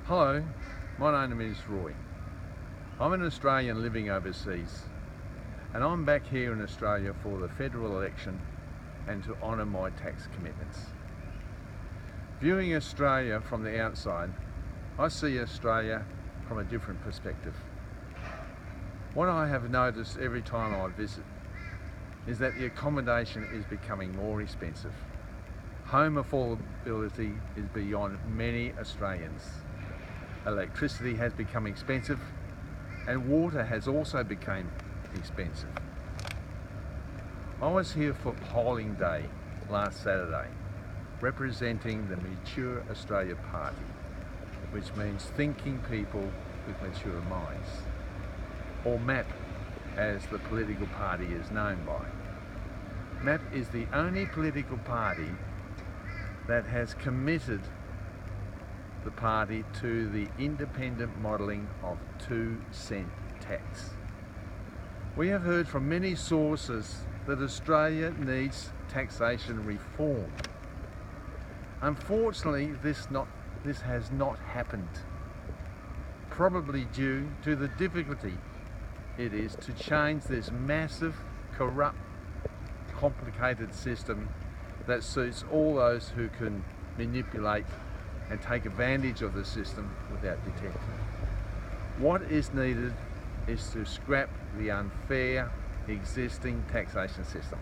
Hello, my name is Roy. I'm an Australian living overseas, and I'm back here in Australia for the federal election and to honour my tax commitments. Viewing Australia from the outside, I see Australia from a different perspective. What I have noticed every time I visit is that the accommodation is becoming more expensive. Home affordability is beyond many Australians. Electricity has become expensive and water has also become expensive. I was here for polling day last Saturday, representing the Mature Australia Party, which means thinking people with mature minds, or MAP as the political party is known by. MAP is the only political party that has committed the party to the independent modelling of 2-cent tax. We have heard from many sources that Australia needs taxation reform. Unfortunately, this has not happened, probably due to the difficulty it is to change this massive, corrupt, complicated system that suits all those who can manipulate and take advantage of the system without detection. What is needed is to scrap the unfair existing taxation system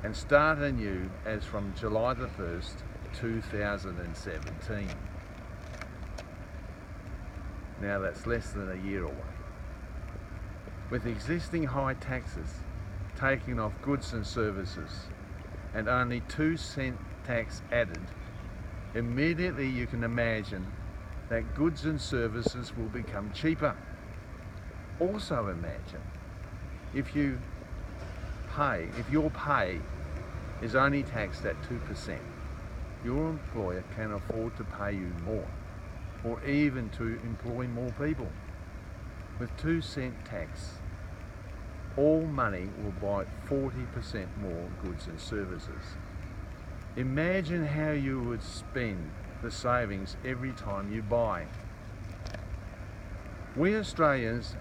and start anew as from July the 1st, 2017. Now that's less than a year away. With existing high taxes taking off goods and services and only 2-cent tax added, immediately you can imagine that goods and services will become cheaper. Also imagine if your pay is only taxed at 2%, your employer can afford to pay you more, or even to employ more people. With 2-cent tax, all money will buy 40% more goods and services. Imagine how you would spend the savings every time you buy. We Australians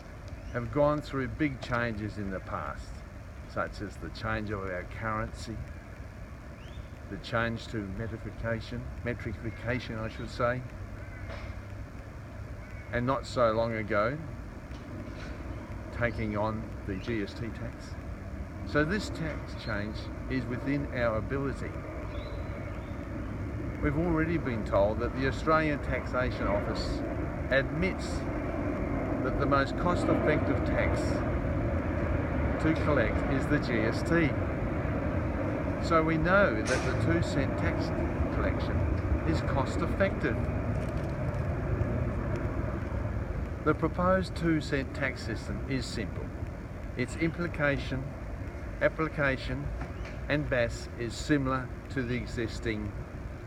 have gone through big changes in the past, such as the change of our currency, the change to metrification I should say, and not so long ago, taking on the GST tax. So this tax change is within our ability. We've already been told that the Australian Taxation Office admits that the most cost-effective tax to collect is the GST. So we know that the 2-cent tax collection is cost-effective. The proposed 2-cent tax system is simple. Its application and BAS is similar to the existing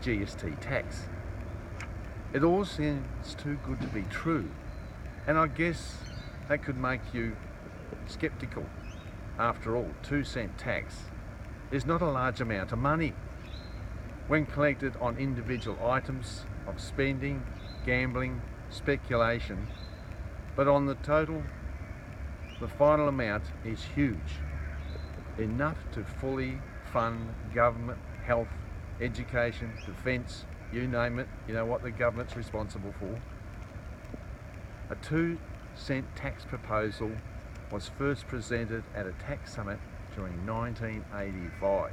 GST tax. It all seems too good to be true, and I guess that could make you skeptical. After all, 2-cent tax is not a large amount of money when collected on individual items of spending, gambling, speculation, but on the total, the final amount is huge, enough to fully fund government, health, education, defence, you name it, you know what the government's responsible for. A 2-cent tax proposal was first presented at a tax summit during 1985.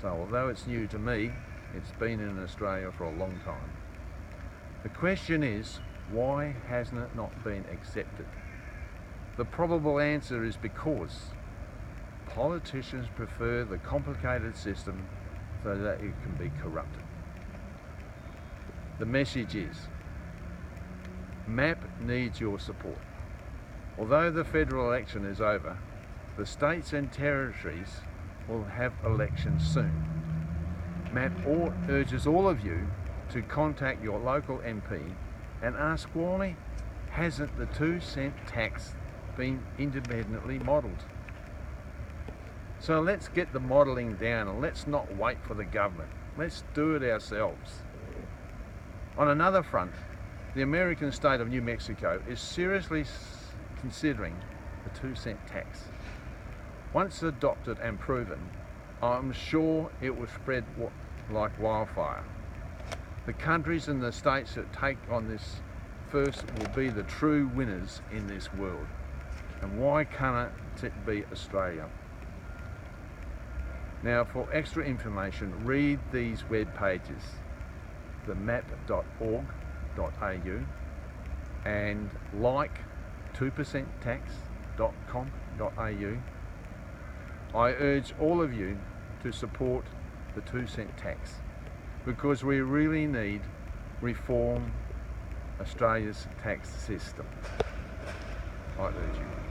So although it's new to me, it's been in Australia for a long time. The question is, why hasn't it not been accepted? The probable answer is because politicians prefer the complicated system so that it can be corrupted. The message is, MAP needs your support. Although the federal election is over, the states and territories will have elections soon. MAP urges all of you to contact your local MP and ask why hasn't the 2-cent tax been independently modelled. So let's get the modelling down and let's not wait for the government. Let's do it ourselves. On another front, the American state of New Mexico is seriously considering the 2-cent tax. Once adopted and proven, I'm sure it will spread like wildfire. The countries and the states that take on this first will be the true winners in this world. And why can't it be Australia? Now, for extra information, read these web pages, themap.org.au and like 2percenttax.com.au. I urge all of you to support the 2-cent tax because we really need reform Australia's tax system. I urge you.